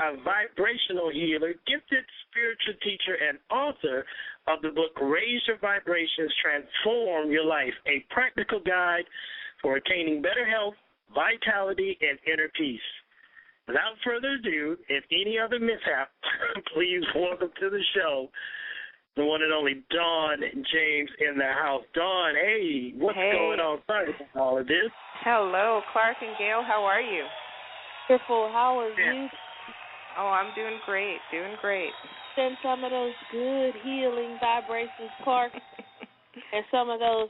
a vibrational healer, gifted spiritual teacher, and author of the book Raise Your Vibrations, Transform Your Life, a practical guide for attaining better health, vitality, and inner peace. Without further ado, if any other mishap, please welcome to the show the one and only Dawn James in the house. Dawn, hey, what's going on? Sorry about all of this. Hello, Clark and Gail. How are you? Wonderful. How are you? Oh, I'm doing great, Send some of those good healing vibrations, Clark, and some of those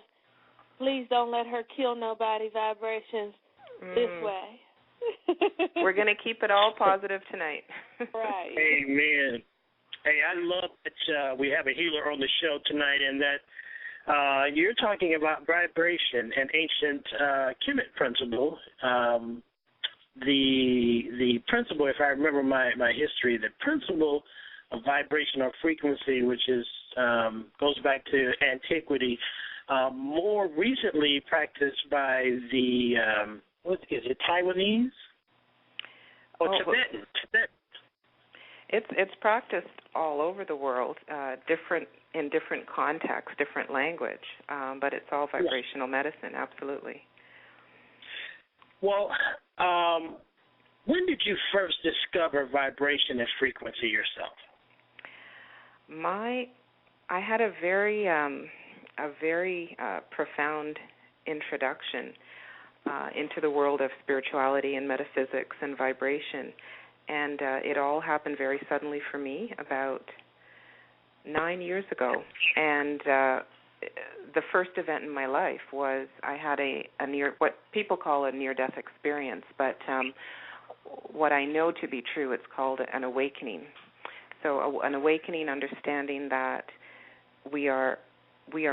please don't let her kill nobody vibrations this way. We're going to keep it all positive tonight. Right. Amen. Hey, I love that we have a healer on the show tonight, and that you're talking about vibration, an ancient Kemet principle. The principle, if I remember my history, the principle of vibration or frequency, which is goes back to antiquity, more recently practiced by the what is it, Taiwanese or Tibetan? It's practiced all over the world, in different contexts, different language, but it's all vibrational medicine, absolutely. Well, when did you first discover vibration and frequency yourself? I had a very profound introduction into the world of spirituality and metaphysics and vibration, and it all happened very suddenly for me about 9 years ago. And the first event in my life was I had a what people call a near-death experience, but what I know to be true, it's called an awakening. So an awakening, understanding that we are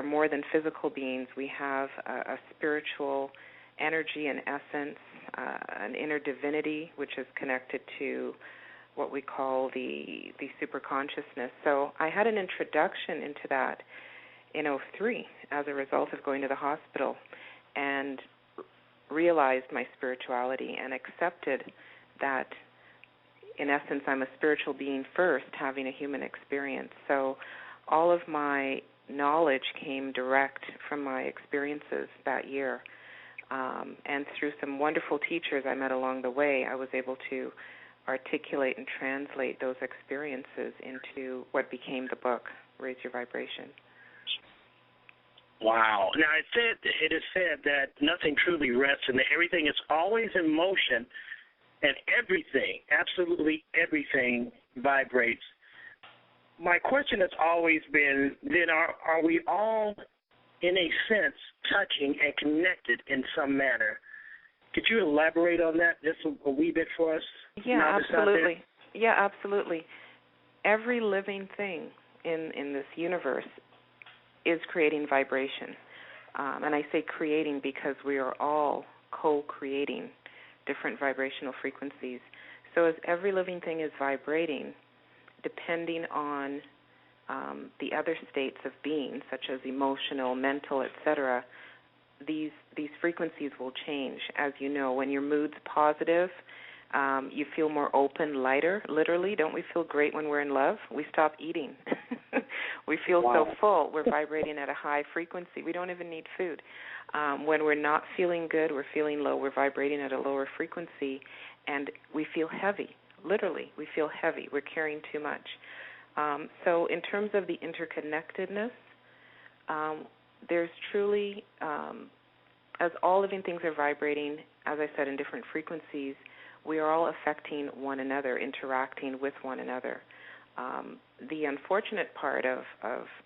more than physical beings. We have a spiritual energy and essence, an inner divinity, which is connected to what we call the superconsciousness. So I had an introduction into that in 2003 as a result of going to the hospital, and realized my spirituality and accepted that, in essence, I'm a spiritual being first, having a human experience. So all of my knowledge came direct from my experiences that year. And through some wonderful teachers I met along the way, I was able to articulate and translate those experiences into what became the book, Raise Your Vibration. Wow. Now, it is said that nothing truly rests and that everything is always in motion, and everything, absolutely everything, vibrates. My question has always been, then are we all, in a sense, touching and connected in some manner? Could you elaborate on that just a wee bit for us? Yeah, absolutely. Yeah, absolutely. Every living thing in this universe is creating vibration. And I say creating because we are all co-creating different vibrational frequencies. So as every living thing is vibrating, depending on the other states of being, such as emotional, mental, etc., these frequencies will change. As you know, when your mood's positive, you feel more open, lighter, literally. Don't we feel great when we're in love? We stop eating. We feel so full. We're vibrating at a high frequency. We don't even need food. When we're not feeling good, we're feeling low, we're vibrating at a lower frequency, and we feel heavy. Literally, we feel heavy. We're carrying too much. So in terms of the interconnectedness, there's truly, as all living things are vibrating, as I said, in different frequencies, we are all affecting one another, interacting with one another. The unfortunate part of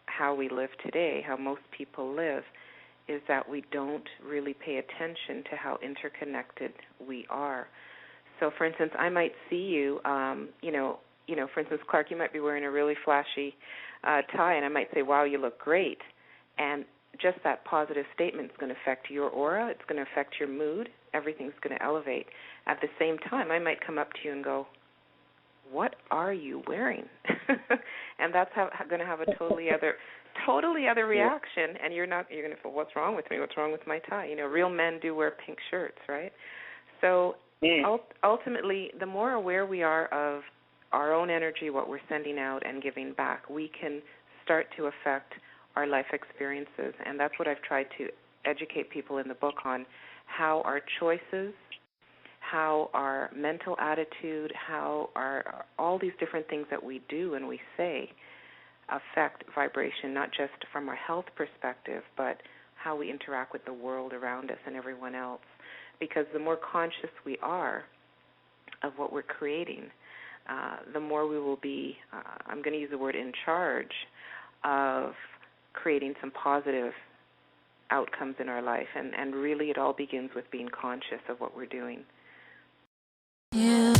how we live today, how most people live, is that we don't really pay attention to how interconnected we are. So, for instance, I might see you, for instance, Clark, you might be wearing a really flashy tie, and I might say, wow, you look great. And just that positive statement is going to affect your aura. It's going to affect your mood. Everything's going to elevate. At the same time, I might come up to you and go, what are you wearing? And that's going to have a totally other reaction, and you're going to feel, what's wrong with me? What's wrong with my tie? Real men do wear pink shirts, right? So ultimately, the more aware we are of our own energy, what we're sending out and giving back, we can start to affect our life experiences. And that's what I've tried to educate people in the book on, how our choices, how our mental attitude, how all these different things that we do and we say affect vibration, not just from our health perspective, but how we interact with the world around us and everyone else. Because the more conscious we are of what we're creating, the more we will be, I'm going to use the word in charge of creating some positive outcomes in our life. And really it all begins with being conscious of what we're doing. Yeah.